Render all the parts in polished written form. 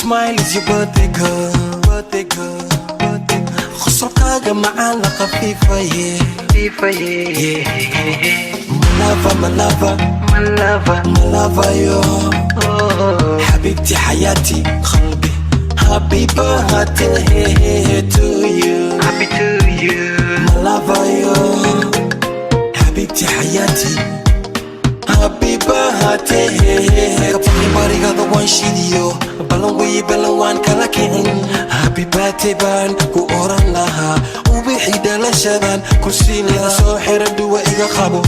smile is your birthday girl, birthday girl, birthday girl. خصوصاً معانا خفيفة yeah. My lover yo حبيبتي حياتي قلبي happy birthday to you happy to you my lover yo حبيبتي حياتي happy birthday kapani mariga the one shidiyo balangui balawan kala kicin happy birthday ban ku oran laha ubixi dhalashadan kursiinada soo xiran duwa iga qabo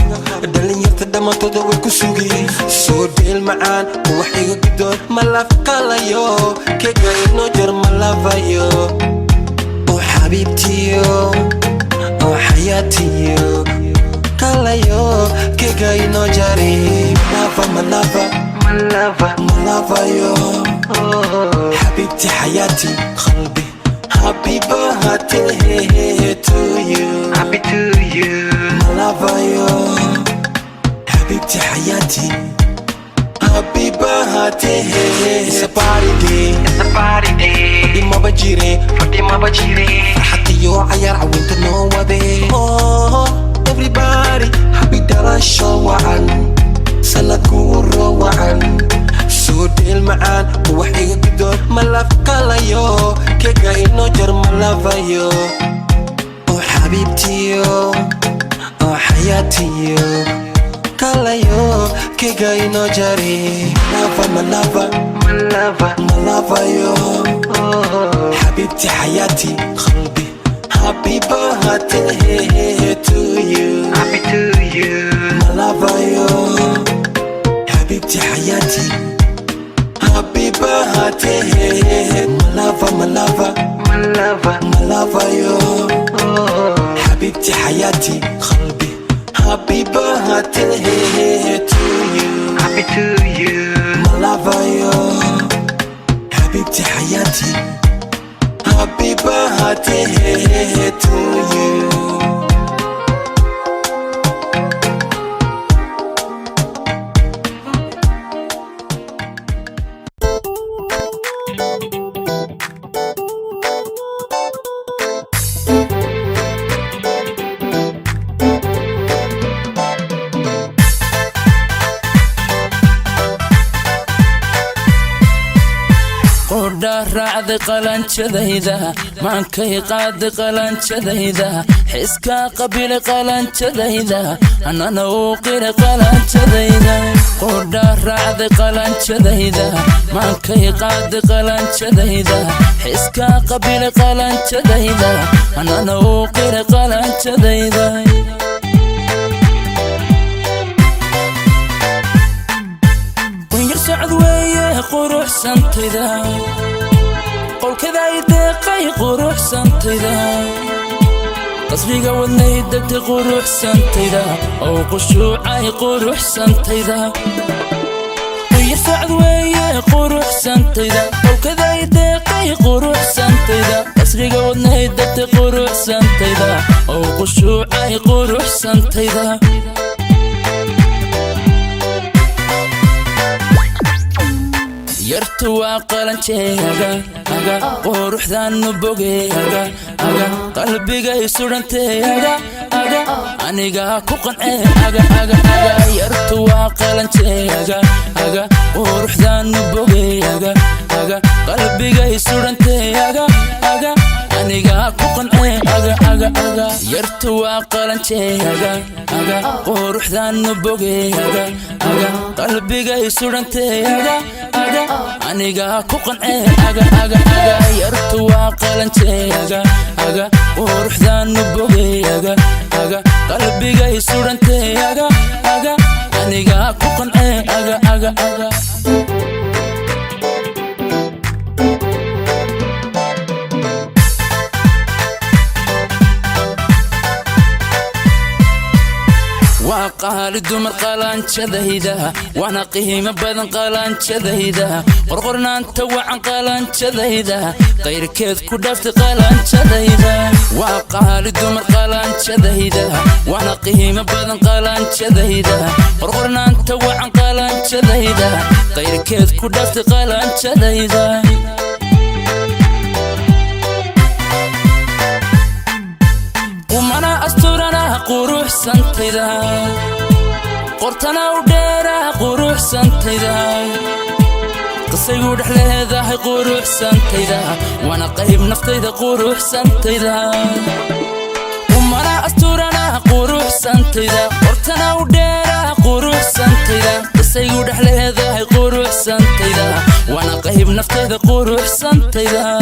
dhalinyarta dhammaantooda way ku sugeen soo dheel macaan wax iga gudoon ma lafqalayo kega inoo jar ma lavayo oo xabiibtiyo oo xayaatiyo kalayo kega inoo jari my lover yo حبيبتي حياتي قلبي happy birthday to you happy to you my lover yo حبيبتي حياتي happy birthday it's a party day فدي ما بجيري فرحتي يو عيار عوينت نوبي everybody happy درشة وعن سنكون روعا سود المعان وحيق قدور ملافقالايو كيكا إنو جر ملافايو وحبيبتيو وحياتيو كالايو كيكا إنو جري ملافايو حبيبتي حياتي قلبي happy birthday to you happy to you ملافايو حبيبتي حياتي happy birthday my lover yo حبيبتي حياتي قلبي happy birthday to you happy to you my lover yo حبيبتي حياتي happy birthday to you raacda qalanjadayda maankay qaad qalanjadayda xiska qabil qalanjadayda anana uu qira qalanjadayda qodha raacda qalanjadayda maankay qaad qalanjadayda xiska qabil qalanjadayda anana uu qira qalanjadayda sacad weeye quruxsantayda qolkada ay deeqay quruxsantayda qasbiga wadnay degtay quruxsantayda oo qushuucay quruxsantayda sacad weeye quruxsantayda qolkada ay deeqay quruxsantayda qasbiga wadnay degtay quruxsantayda oo qushuucay quruxsantayda yartu waa qalanjeega quruxdan bogeega qalbiga isuranteega aniga ku qancee yartu waa qalanjeega quruxdan bogeega qalbiga isuranteega aniga ku qancee yartu waa qalanjeega quruxdan bogeega qalbiga isuranteega aniga ku qancee yartu waa qalanjeega quruxdan bogeega qalbiga isuranteega aniga ku qancee وقال دمر قلان شذيدا وانا قيمة بدن قلان شذيدا قرقرنا انت وعن قلان شذيدا غير كذ كدفت قلان شذيدا وقال دمر قلان شذيدا وانا قيمة بدن قلان شذيدا قرقرنا انت وعن قلان شذيدا غير كذ كدفت قلان شذيدا قروح سنتيدا قرتنا وديرا قروح سنتيدا قصي يقول حليدا هاي قروح سنتيدا وانا قيب نفتيدا قروح سنتيدا ومرا أستورنا قروح سنتيدا قرتنا وديرا قروح سنتيدا قصي يقول حليدا هاي قروح سنتيدا وانا قيب نفتيدا قروح سنتيدا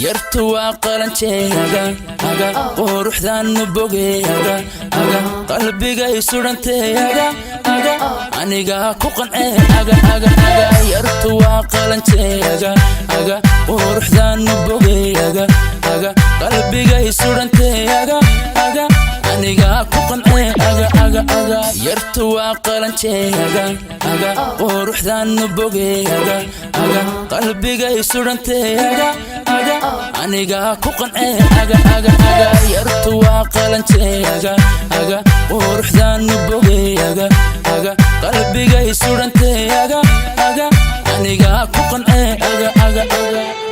يرتوى قلنشيغا اغا قروح ذان بوغيغا اغا قلبي جاي سورنتيغا اغا انيغا كوقنعي اغا اغا اغا يرتوى قلنشيغا اغا قروح ذان بوغيغا اغا قلبي جاي سورنتيغا اغا انيغا كوقنعي اغا اغا اغا يرتوى قلنشيغا اغا قروح ذان بوغيغا اغا قلبي جاي سورنتيغا اغا أنيقا كوقنعي أغا أغا أغا يرتوى قلنشي أغا أغا وروح ذان نبوغي أغا أغا قلبي جاي سورنتي أغا أغا أنيقا كوقنعي أغا أغا أغا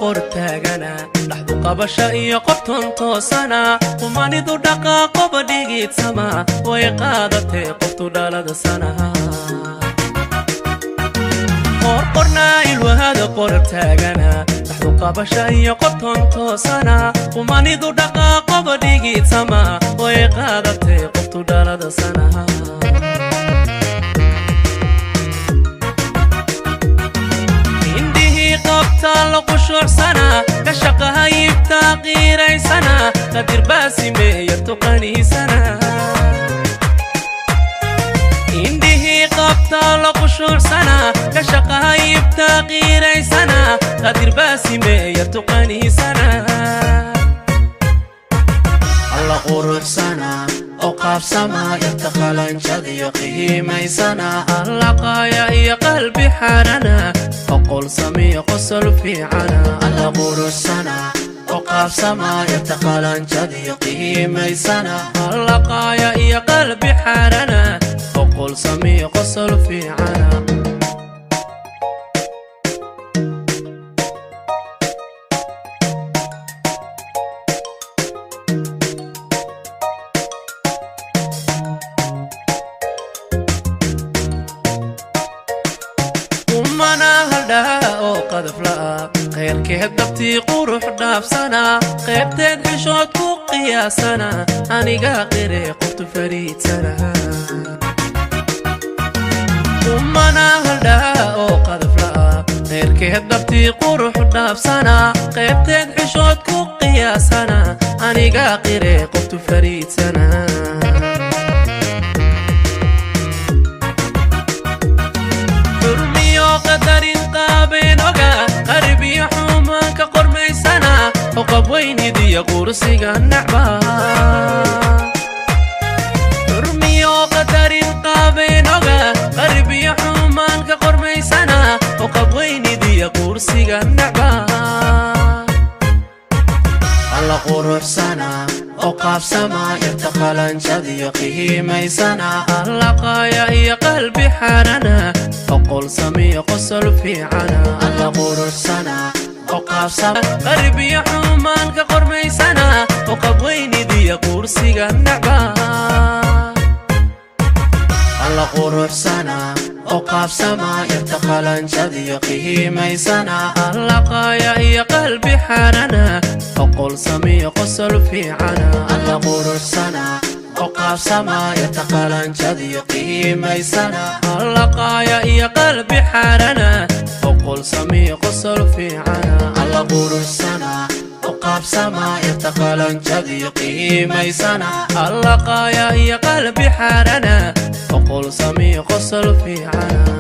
qortaagana dhaxdu qabasha iyo qobton toosana kumanidu dhaqaaqo badhigid sama way qaadatay qoftu dhalada sanaha qorqornaa ilwahada qortaagana dhaxdu qabasha iyo qobton toosana kumanidu dhaqaaqo badhigid sama way qaadatay qoftu dhalada sanaha قبطال قشور سنة كشقها يبتاقيري سنة قدر باسي ميتقني سنة إنده قبطال قشور سنة كشقها يبتاقيري سنة قدر باسي ميتقني سنة الله قروح سنة أوقاف سما يتخلن شذي قيمي سنة اللقايا يا قلبي حرنا أقول سمي قصر في عنا الله قروح سنة أوقاف سما يتخلن شذي قيمي سنة اللقايا يا قلبي حرنا أقول سمي قصر في عنا غير كهدبتي قروح دافسنا قيبتين حشوت كو قياسنا أنيقا قيري قلت فريد سنة أمنا هلدا أو قذفلا غير كهدبتي قروح دافسنا قيبتين حشوت كو قياسنا أنيقا قيري قلت فريد سنة قدرين قابين وقا قربي حومك قرمي سنة وقبويني دي قرصي النعبا ترمي قدرين قابين وقا قربي حومك قرمي سنة وقبويني دي قرصي النعبا الله قروح سنة أوقاف سما يرتقلن شذي قيمي سنة اللقايا يا قلبي حرنا أقول سمي قصر في عنا الله قروح سنة أوقاف سما قربي حومان كقرمي سنة وقبويني دي قرصي النعبا الله قروح سنة أوقاف سما يرتقلن شذي قيمي سنة اللقايا يا قلبي حرنا أقول سمي قصر في عنا الله قروح سنة أوقاف سما يرتقلن شذي قيمي سنة اللقايا يا قلبي حرنا أقول سمي قصر في عنا الله قروح سنة أوقاف سما يرتقلن شذي قيمي سنة اللقايا يا قلبي حرنا أقول سمي قصر في عنا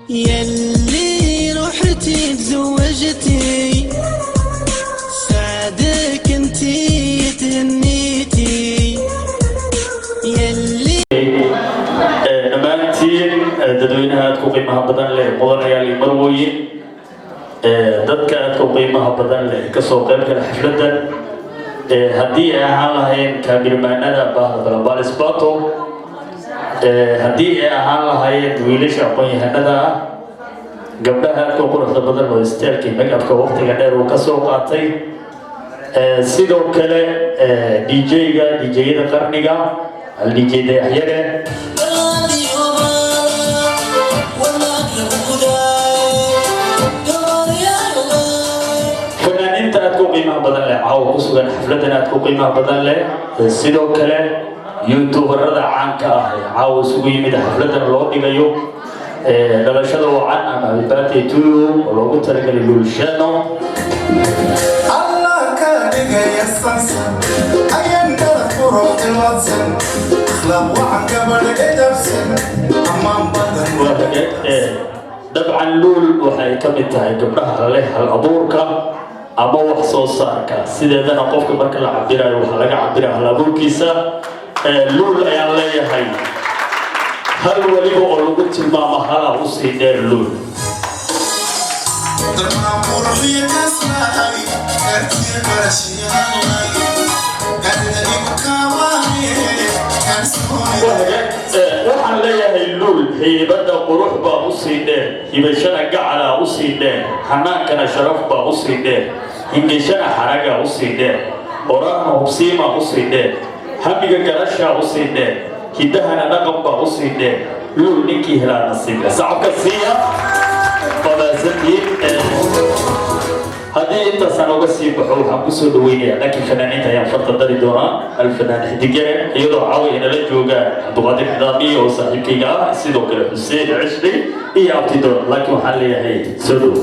يلي رحتي تزوجتي سعدك انتي تهنيتي يلي dhammaantiin dadweynaha aadka u qiimaha badan leh mudanayaal iyo marwooyin dadka aadka u qiimaha badan leh kasoo qayb gala xafladan haddii ay ahaan lahayn kaamilmaanada baahda global spato haddii ay ahaan lahaayeen wiilasha aqoon-yahanada ah gabdhaha aadka u quruxda badan oo isteelkii make-upka waqtiga dheer uu ka soo qaatay sidoo kale dj-yada qarniga dj dayaxyare fanaaniinta aadka u qiimaha badan leh caawa ku sugan xafladan aadka u qiimaha badan leh sidoo kale youtuberada caanka ah ee caawa isugu yimid xafladan loo dhigayo dhalashada wacan ama happy birthday to you oo loogu talagalay Luul Sheeno. Allah ka dhigaya sansan ayaan dara furo tilmaadsan akhlaaq waxaan gabadha edabsan ammaan badan dabcan Luul waxay ka mid tahay gabdhaha leh hal abuurka ama wax soo saarka sideedana qofka marka la cabirayo waxa laga cabiraa hal abuurkiisa. Luul ayaan leeyahay hal waliba oo lagu tilmaamo hala u sii dheer Luul. waxaan leeyahay Luul haybada qurux baa u sii dheer, hibashana gacala u sii dheer, xanaankana sharaf baa u sii dheer, hingashana xaraga u sii dheer, oraahna hubsiima u sii dheer, hamiga garasha u sii dheer, hidahana dhaqan baa u sii dheer. Luul ninkii helaa nasiibka sacabka siiya qodaasadii. haddii intaasaan uga sii baxo waxaan kusoo dhaweynayaa dhankii fanaaniinta ayaan farta dari doonaa alfanaan xidigere iyadoo caawa inala joogaan cabduqaadir nidaami oo saaxiibkayga ah sidoo kale xuseen cishri iyo abtidoon laakiin waxaan leeyahay soo dhow.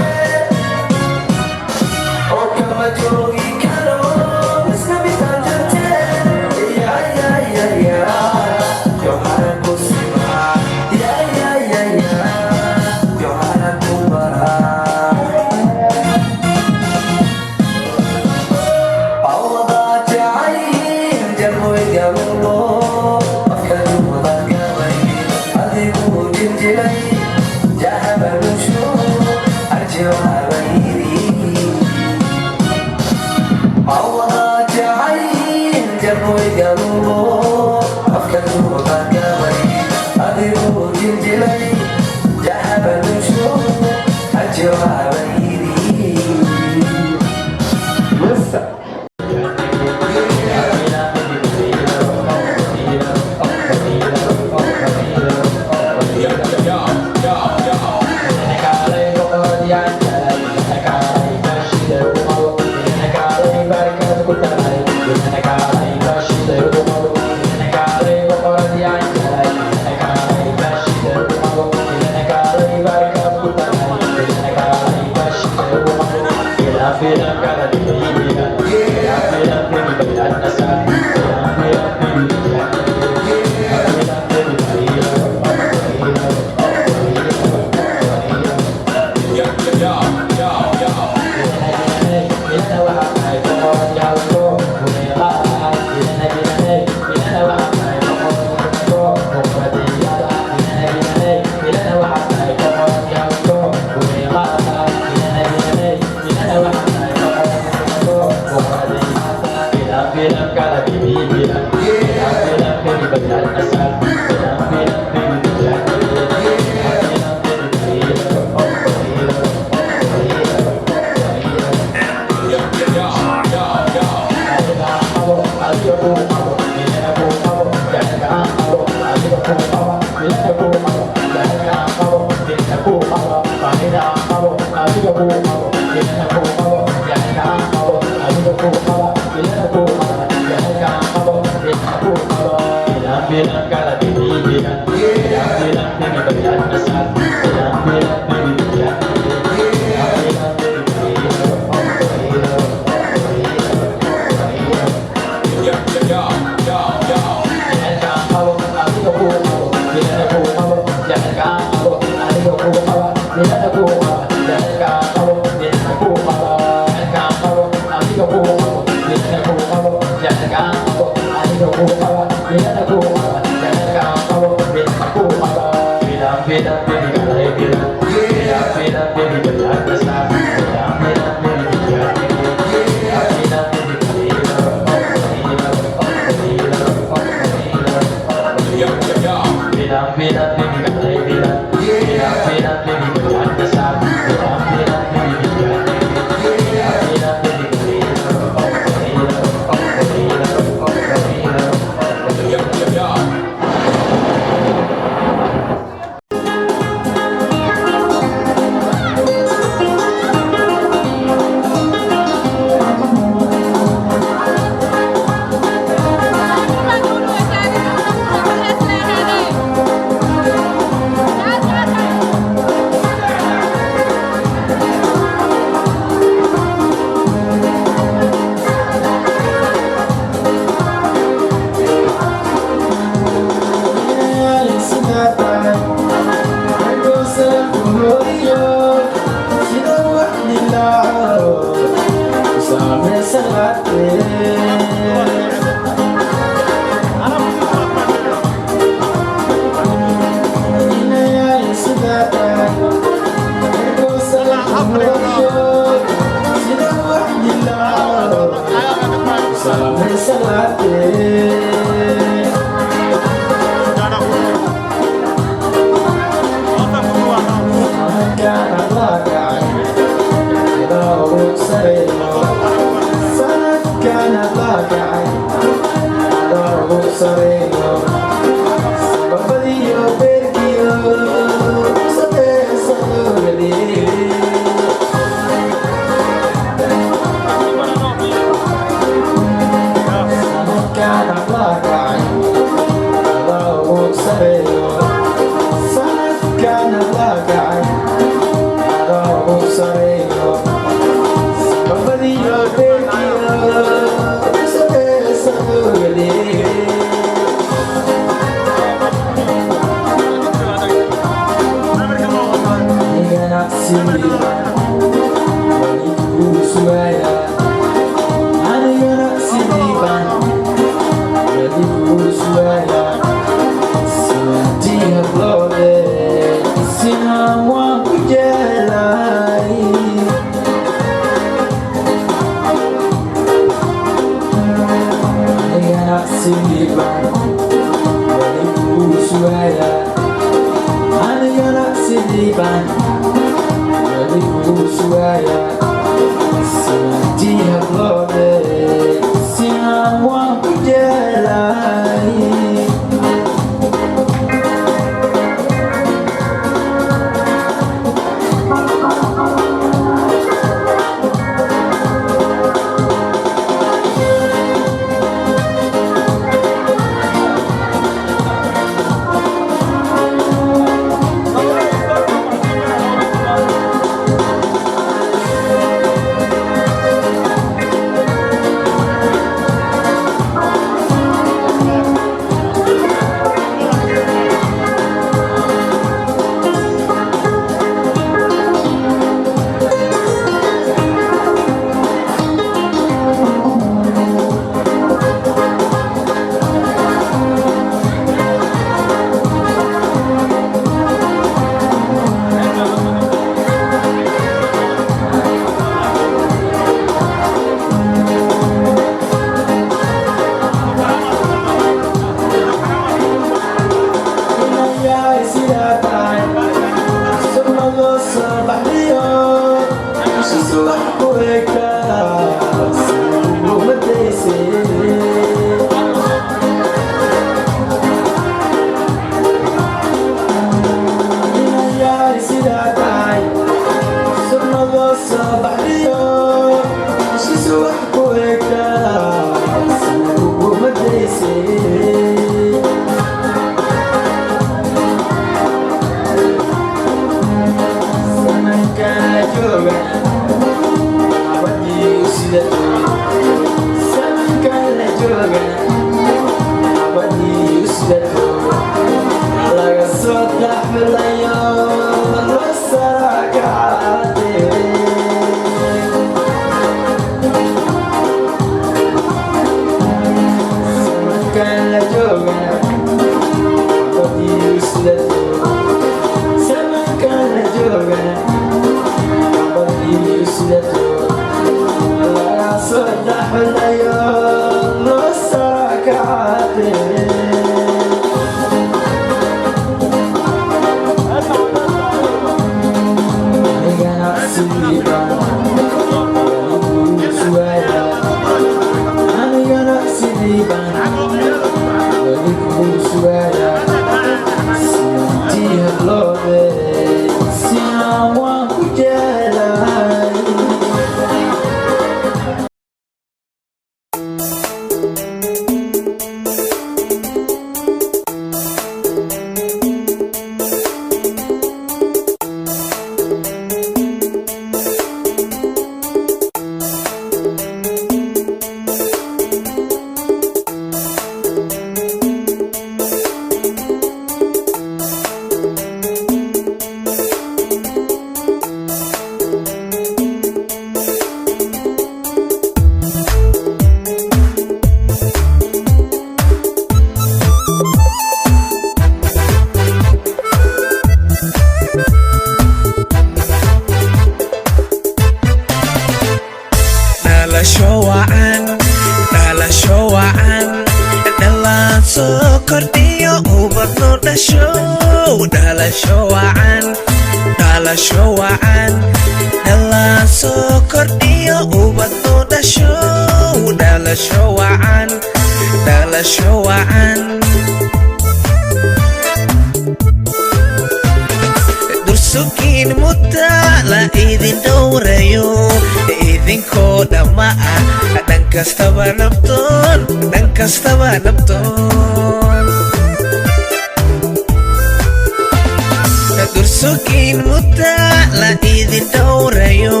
sugiin mudda la idin dhowrayo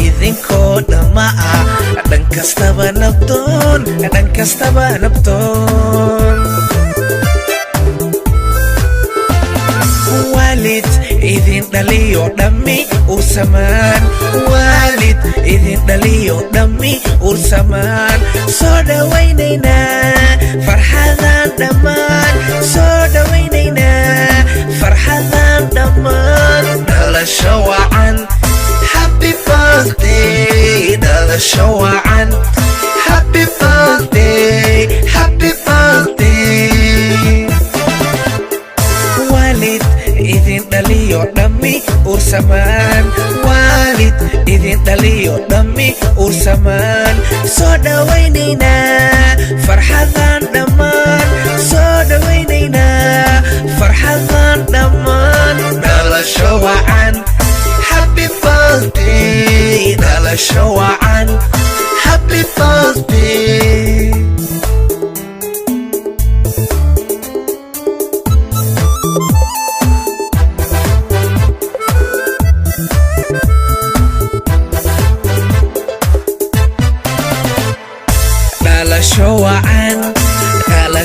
idinkoo dhamma ah dhan kastaba nabdoon dhan kastaba nabdoon والد إذن دليو دمي وسمان والد إذن دليو دمي وسمان صودا وينينا فرحان دمان صودا وينينا فرحان دمان دل الشوعان happy birthday دل الشوعان happy birthday happy birthday والد إذن دليو دمي ورسمان والد إذن دليو دمي ورسمان صودا وينينا فرحان دمان صودا وينينا فرحان دمان دالا شوعان happy birthday دالا شوعان happy birthday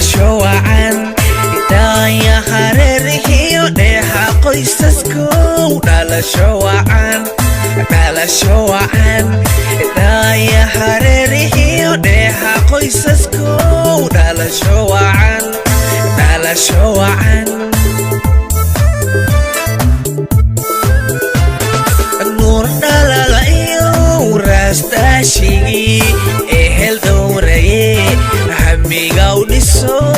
شوعان دايا حريري وديها قيسسكو دالا شوعان دايا حريري وديها قيسسكو دالا شوعان النور دالا لايو راستاشي اهل دوري همي قوليسو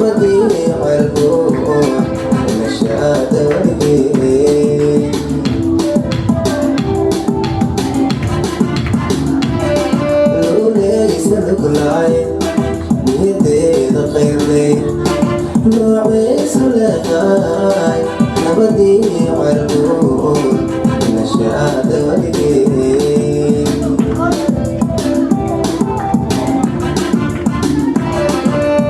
نبدي على الروح نشاط عرقون نشأت والدين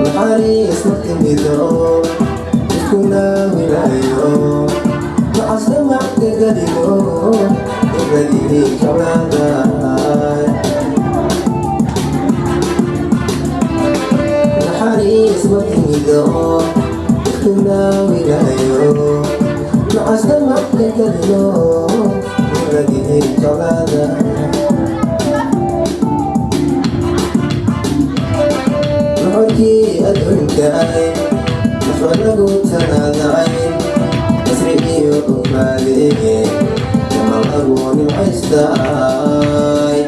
الحريص مكمدون كنا ولايون معصم عقدقليون يبدي كباداي الحريص مكمدون كنا ولايون معصم عقدقليون يبدي كباداي نحكي أدنكاي نفرقو تناداي أسرقي وقفالي كما الأرون العيستاي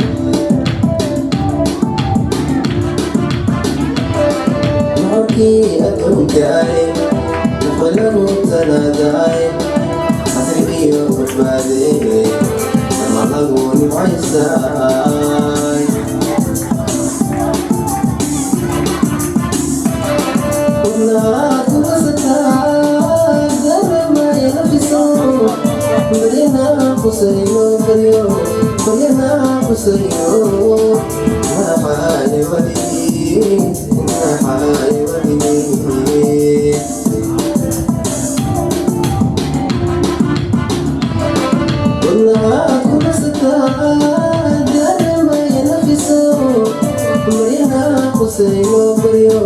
نحكي أدنكاي نفرقو تناداي أسرقي وقفالي كما الأرون العيستاي لا تبسطها ما ينفسون بدينا قصيرو فريو بدينا قصيرو ما حالي ولي ما حالي ولي والله تبسطها ما ينفسون بدينا قصيرو فريو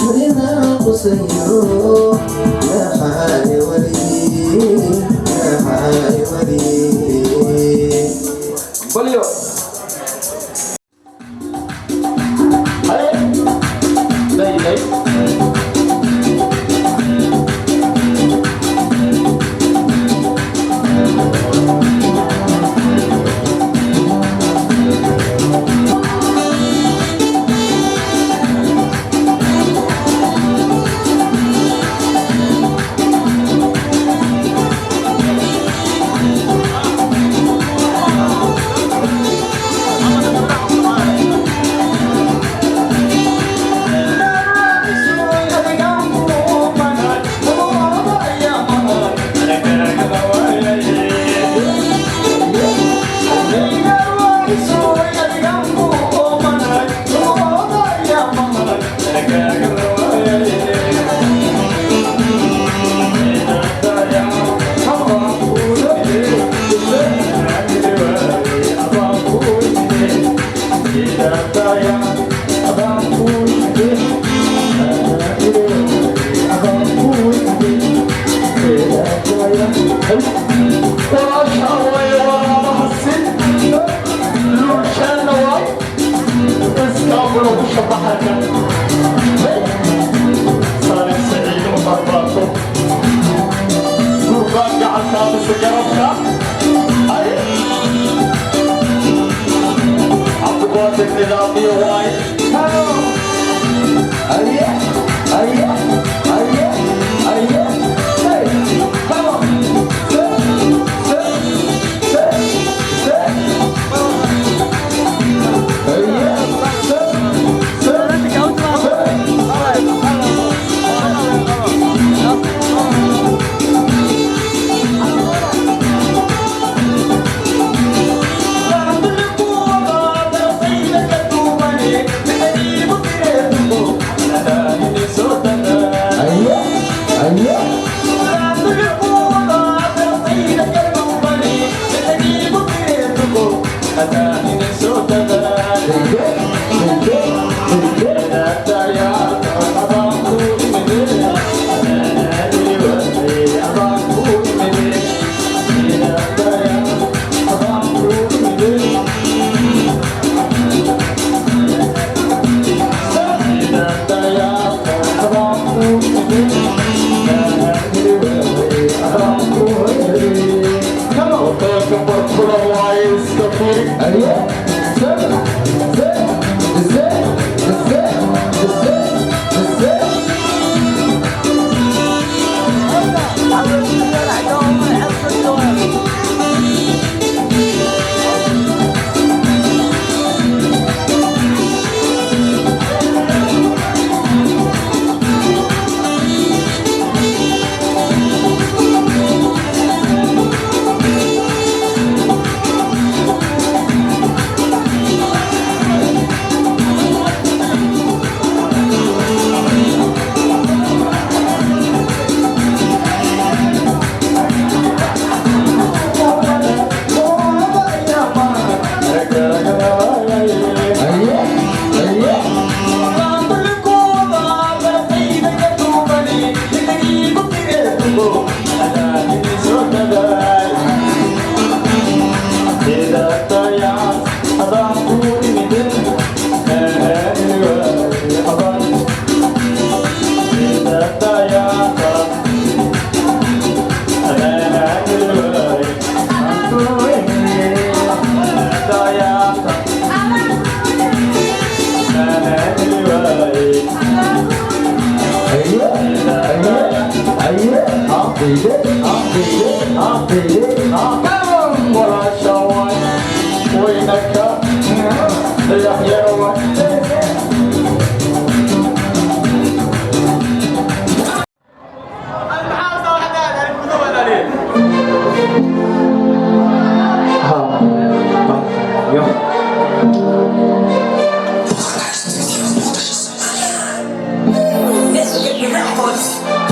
بدينا قصيرو يا حالي ولي يا حالي ولي بوليو هاي لي لي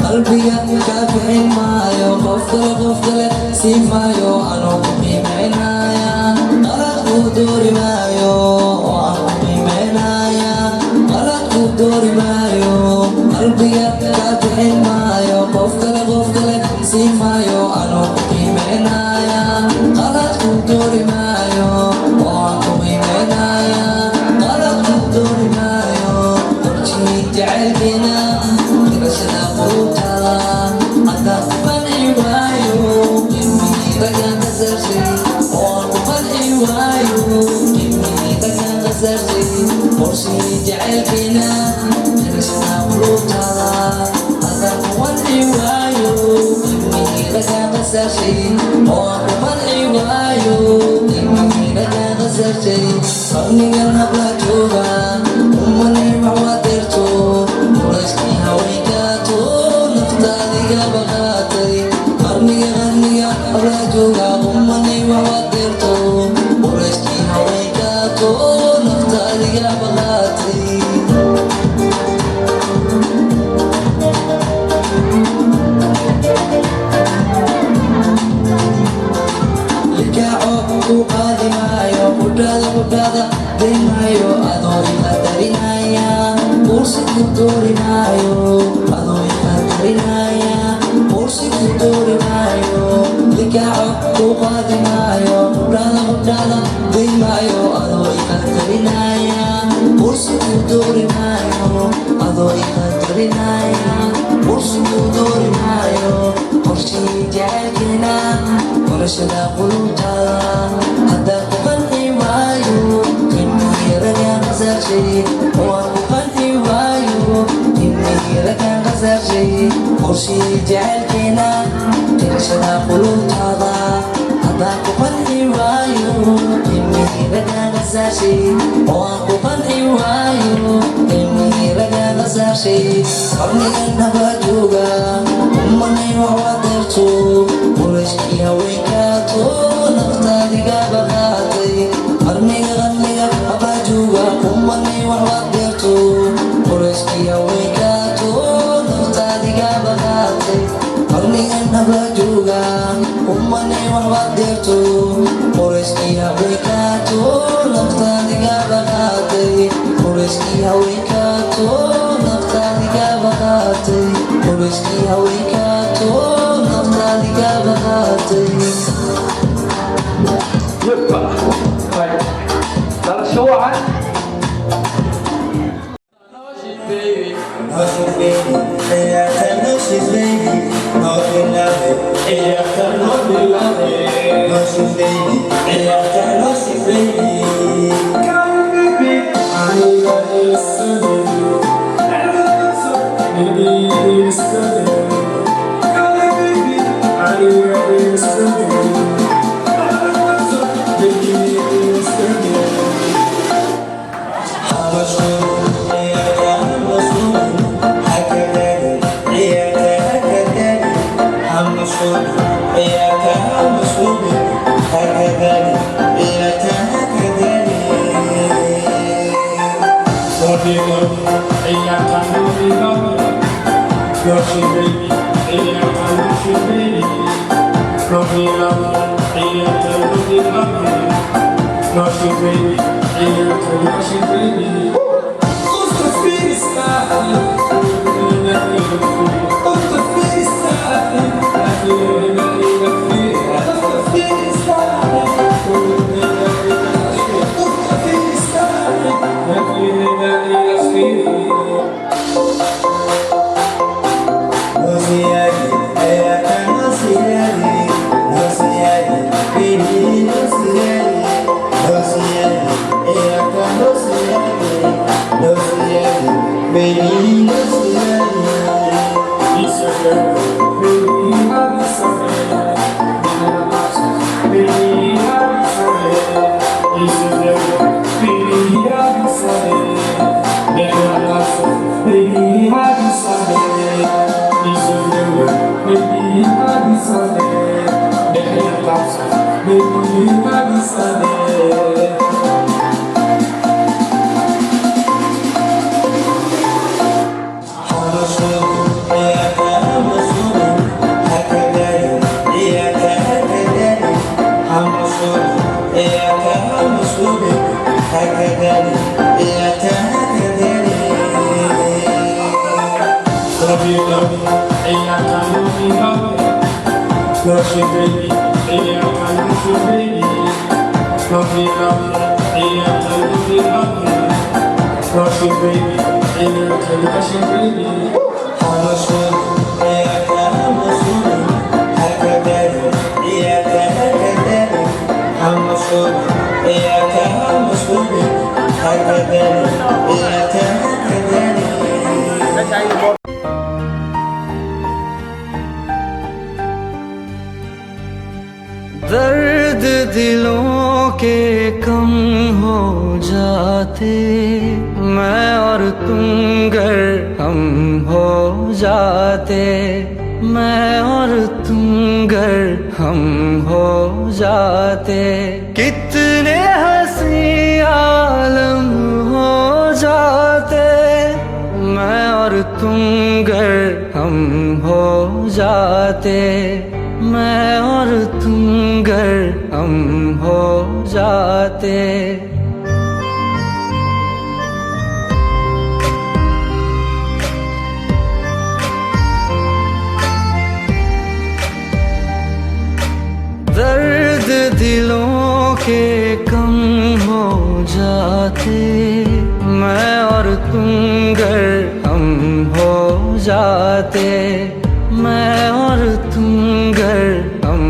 qalbiga ka bixin maayo qof kale siin maayo anoo ku qiimaynaya qalad ku doori maayo waan ku qiimaynaya qalad ku doori maayo qalbiga ka bixin maayo qof kale siin maayo anoo ku qiimaynaya qalad ku doori maayo waan ku qiimaynaya qalad ku doori maayo qorshii jacaylkeena dirashada quruxda hadda ku qanci waayo raga qasashay waan ku qanci waayo raga qasashay qorshii jacaylkeena dirashada quruxda hadda ku qanci waayo raga qasashay waan ku qanci waayo raga qasashay qarnigan habla jooga umani waxwadirto noloshii haweenkaato naftaadiga baqaatay qarniga habla jooga umani waxwadirto noloshii haweenkaato naftaadiga baqaatay ku qaadi maayo budhada daymayo adoo iga darinaya kursi ku doori maayo adoo iga darinaya kursi ku doori maayo likaaco ku qaadi maayo budhada daymayo adoo iga darinaya kursi ku doori maayo adoo iga darinaya kursi ku doori maayo qorshii jacaylkeena noloshada qulubtada hadda ku qanci waayo qiimihii raga qasashay waan ku qanci waayo qiimihii raga qasashay qorshii jacaylkeena dirashada qulubtada hadda ku qanci waayo qiimihii raga qasashay waan ku qanci waayo qiimihii raga qasashay qarnigan haba jooga umanay waxwadirto noloshii haweenkaato naftaadiga baqaatay qarniga haba jooga umanay waxwadirto noloshii haweenkaato naftaadiga baqaatay qarnigan haba jooga umanay waxwadirto noloshii haweenkaato naftaadiga baqaatay noloshii haweenkaato naftaadiga baqaatay noloshii haweenkaato naftaadiga baqaatay Não दर्द दिलों के कम हो जाते मैं और तुम गर हम हो जाते मैं और तुम गर हम हो जाते कितने हंसी आलम हो जाते मैं और तुम गर हम हो जाते मैं और तुम गर हम हो जाते दर्द दिलों के कम हो जाते मैं और तुम गर हम हो जाते मैं और तुम गर हम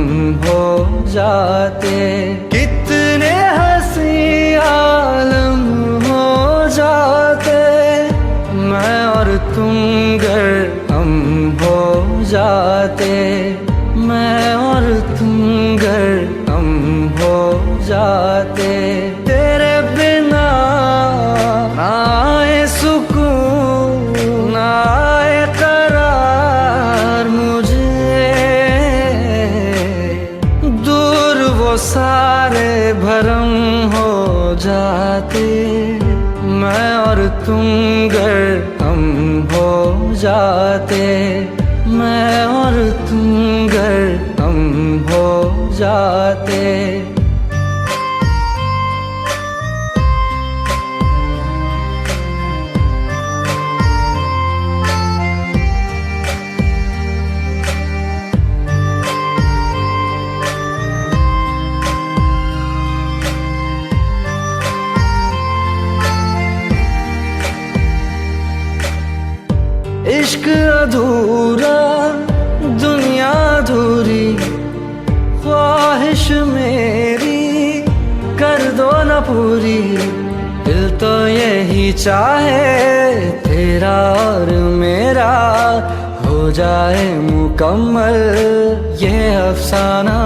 हो जाते कितने हंसी आलम हो जाते मैं और तुम गर हम हो जाते मैं और तुम गर हम हो जाते तेरे बिना आए सुकून आए करार मुझे दूर वो सारे भरम हो जाते मैं और तुम गर हम हो जाते मैं और तुम गर हम हो जाते इश्क अधूरा दुनिया अधूरी ख्वाहिश मेरी कर दो न पूरी दिल तो यही चाहे तेरा और मेरा हो जाए मुकम्मल ये अफसाना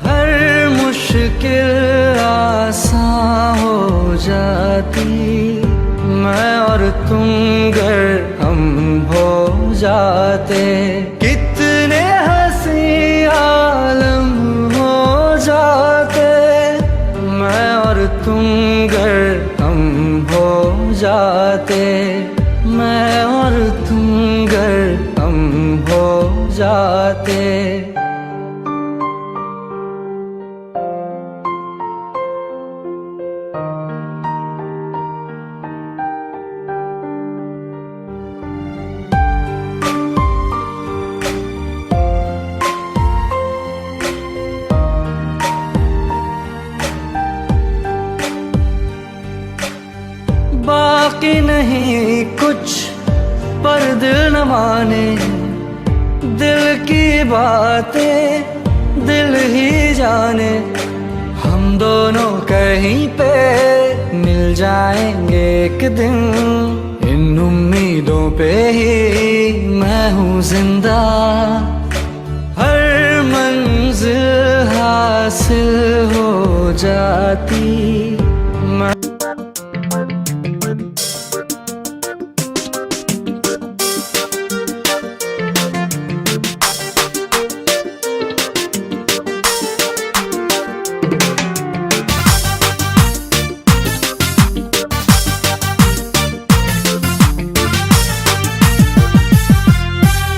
हर मुश्किल आसान हो जाती मैं और तुम गर हम हो जाते कितने हंसी आलम हो जाते मैं और तुम गर हम हो जाते मैं और तुम गर हम हो जाते बाकी नहीं कुछ पर दिल न माने दिल की बातें दिल ही जाने हम दोनों कहीं पे मिल जाएंगे एक दिन इन उम्मीदों पे ही मैं हूँ जिंदा हर मंजिल हासिल हो जाती मैं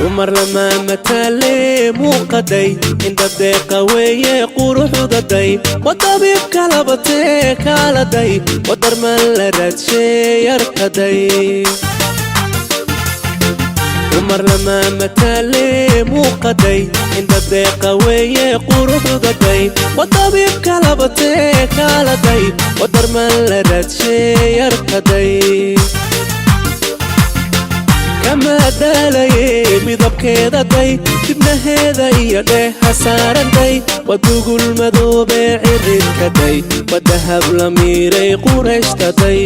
عمر لما متالي مو قدي عند الدقة ويا قروح ضدي والطبيب كلبتك على دي ودر من لرد شي يركدي dumar lama matale muuqaday inta deeqa weeye quruxdaday wadabiibka labatee kaaladay wadarman la raadshay yarkaday kama daalaye midabkeedaday dibnaheeda iyo dheeha saaranday wadugul madoobee ciridkaday wadahab la miiray qurayshtaday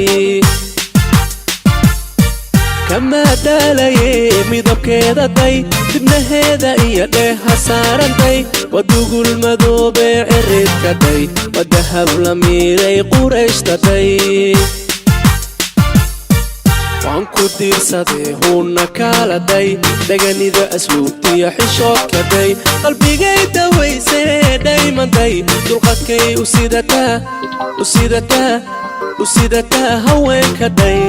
kama daalaye midabkeedaday dibnaheeda iyo dheeha saaranday wadugul madoobee ciridkaday wadahab la miiray qurayshtaday waan ku diirsaday huuna kaaladay daganida asluubtiyo xishoodkaday qalbigay dawaysee dhaymanday dulqadkay u sidataa haweenkaday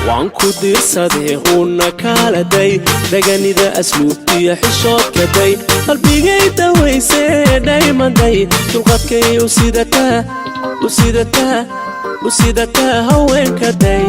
waan ku diirsaday huuna kaaladay daganida asluubtiyo xishoodkaday qalbigay dawaysee dhaymanday dulqadkay u sidataa haweenkaday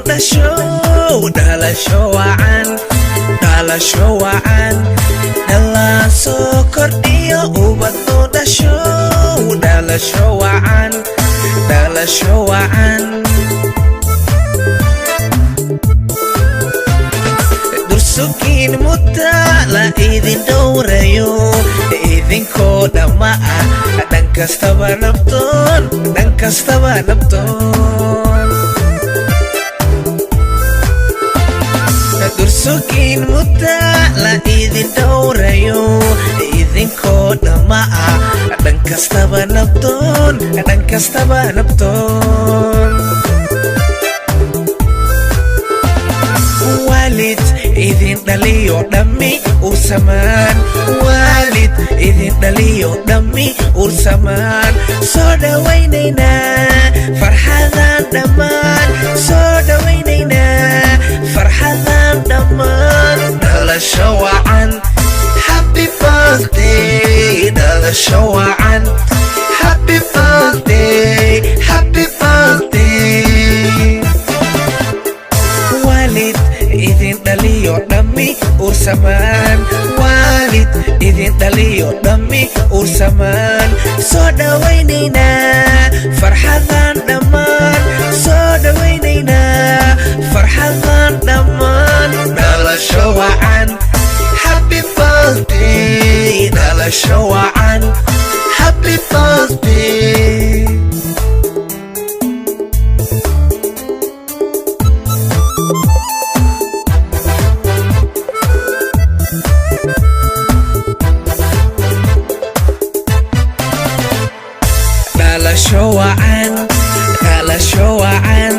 dhasho dhalasho wacan dhalasho wacan dhallaan soo kordhiyo ubadoo dhasho dhalasho wacan dhalasho wacan dursugiin mudda la idin dhowrayo idinkoo dhamma ah dhan kastaba nabdoon dhan kastaba nabdoon dursugiin mudda la idin dhowrayo idinkoo dhamma ah dhan kastaba nabdoon dhan kastaba nabdoon waalid idin dhaliyo dhammi ursamaan waalid idin dhaliyo dhammi ursamaan soo dhawaynaynaa farxadan dhammaan soo dhawaynaynaa farxadan dhammaan dhalasho wacan happy birthday dhalasho wacan happy birthday happy birthday waalid idin dhaliyo dhammi ursamaan waalid idin dhaliyo dhammi ursamaan soo dhawaynaynaa farxadan dhammaan soo dhawaynaynaa farxadan dhammaan dhalasho wacan happy birthday dhalasho wacan happy birthday dhalasho wacan dhalasho wacan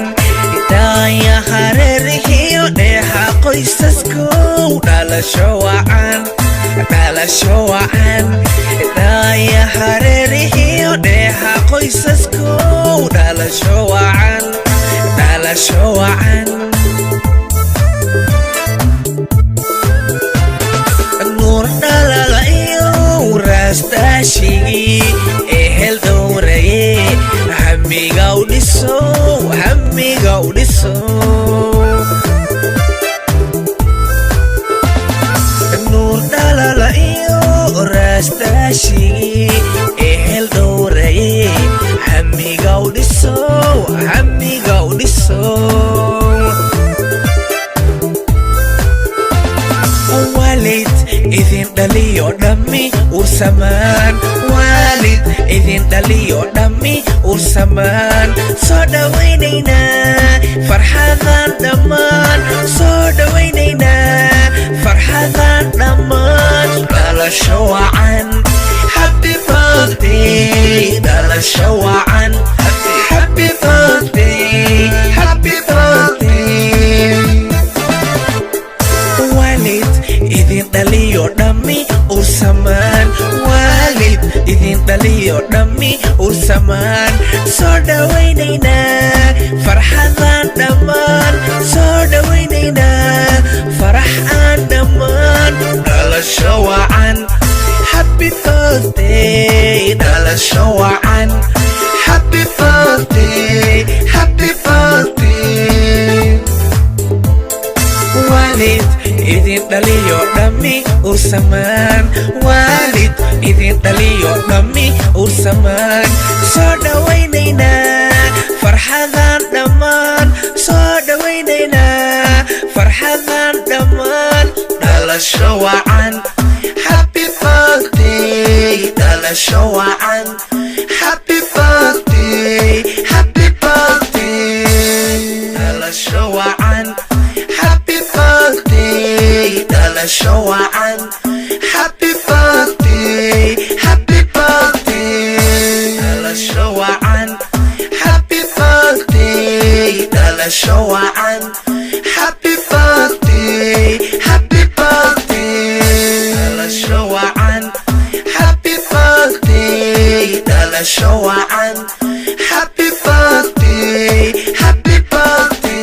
daaya hareerihiyo dheexa qoysaskow dhalasho wacan dhalasho wacan daaya hareerihiyo dheexa qoysaskow dhalasho wacan dhalasho wacan nuur dhalala iyo raastaashigii ehel dhowraye hamiga u dhiso hamiga u dhiso nuur dhalala iyo raastaashigii ehel dhowraye hamiga u dhiso hamiga u dhiso waalid idin dhaliyo dhammi ursamaan waalid idin dhaliyo dhammi ursamaan soo dhawaynaynaa farxadan dhammaan soo dhawaynaynaa farxadan dhammaan dhalasho wacan happy birthday dhalasho wacan happy birthday happy birthday waalid idin dhaliyo dhammi ursamaan waalid idin dhaliyo dhammi ursamaan soo dhawaynaynaa farxadan dhammaan soo dhawaynaynaa faraxan dhammaan dhalasho wacan happy birthday dhalasho wacan happy birthday happy birthday waalid idin dhaliyo dhammi ursamaan waalid idin dhaliyo dhammi ursamaan soo dhawaynaynaa farxadan dhammaan soo dhawaynaynaa farxadan dhammaan dhalasho wacan happy birthday dhalasho wacan happy birthday happy birthday dhalasho wacan happy birthday dhalasho wacan happy birthday happy birthday dhalasho wacan happy birthday dhalasho wacan happy birthday happy birthday dhalasho wacan happy birthday dhalasho wacan happy birthday happy birthday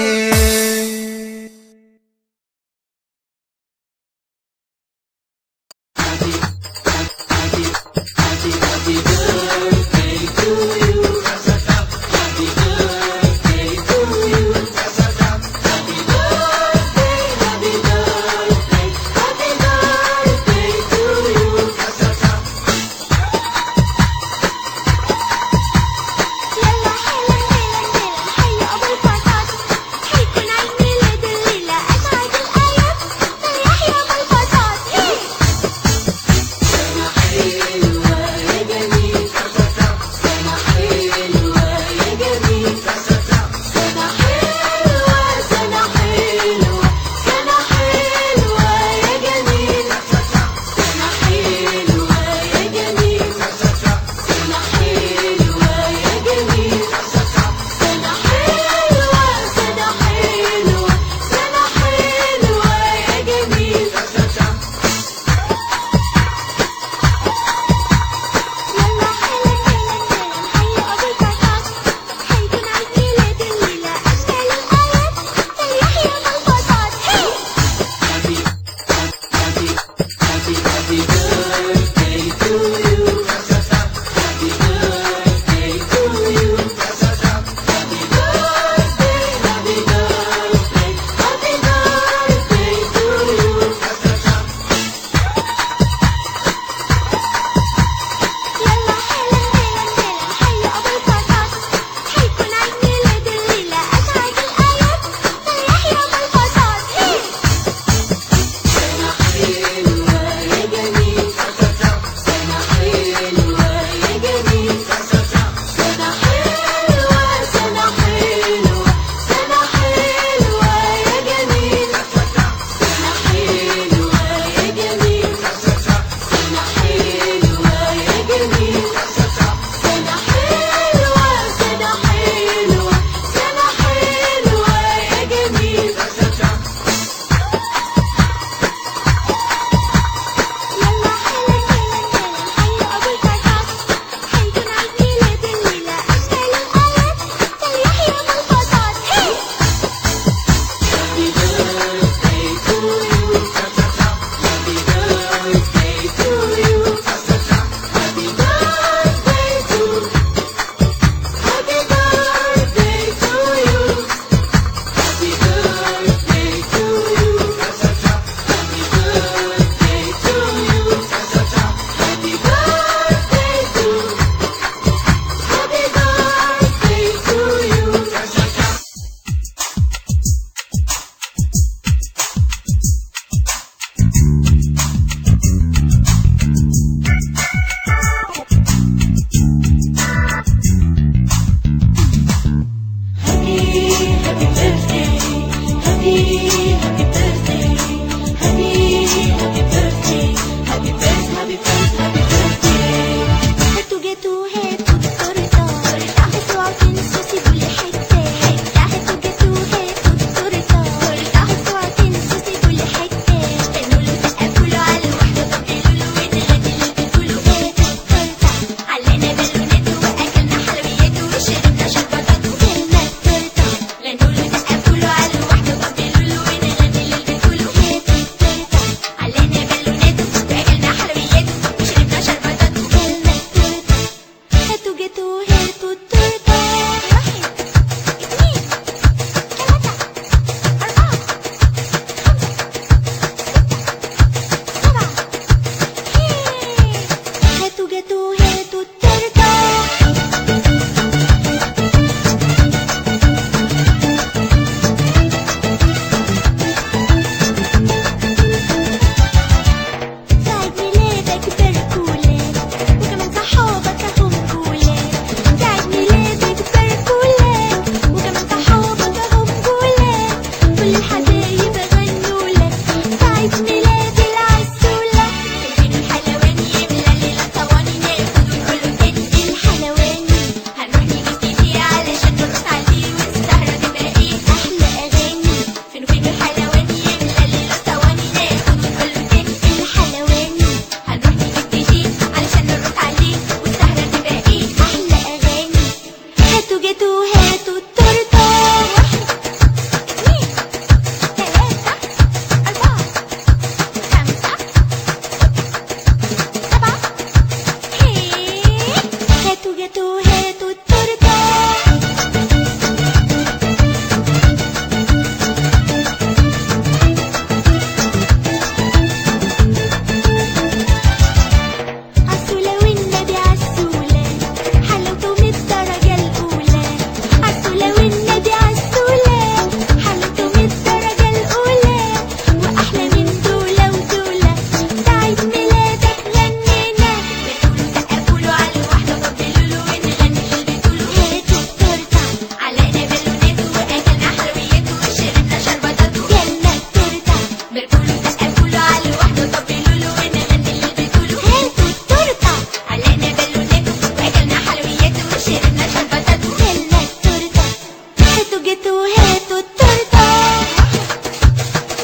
tutto il do.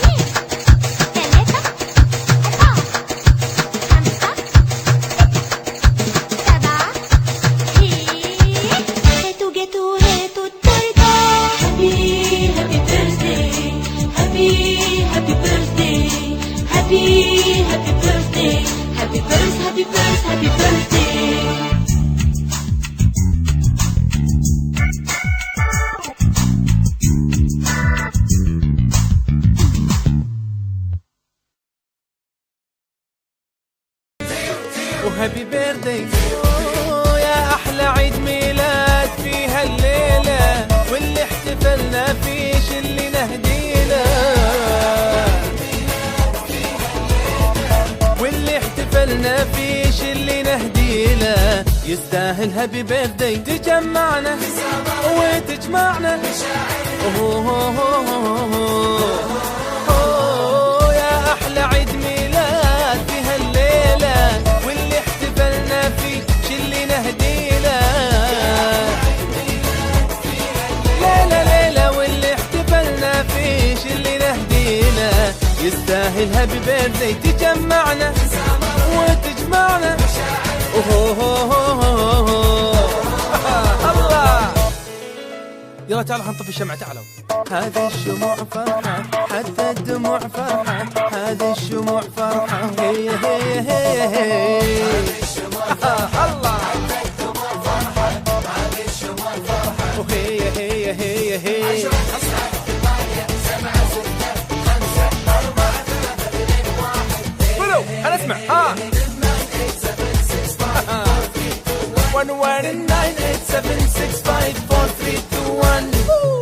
1, 2, 3, 4, 5, 6, 7, e tu e tutto il do. Happy, happy birthday, happy, happy birthday, happy, happy birthday, happy birthday, happy birthday, happy birthday. وهابي بيرثدي يا احلى عيد ميلاد في هالليله واللي احتفلنا فيه اللي نهديله واللي احتفلنا فيه اللي نهديله يستاهل هابي بيرثدي تجمعنا وتجمعنا يا احلى عيد ميلاد في هالليله واللي احتفلنا فيه اللي نهديله ليله ليله واللي احتفلنا فيه اللي نهديله يستاهل هابي بيرثدي تجمعنا وتجمعنا الله يلا تعالوا هنطفي الشمعة تعالوا هذه الشموع فرحة حتى الدموع فرحة هذه الشموع فرحة هي هي هي هي الله حتى الدموع فرحة هذه الشموع فرحة وهي هي هي هي قولوا أنا أسمع 1 1 9 8 7 6 5 4 3 2 1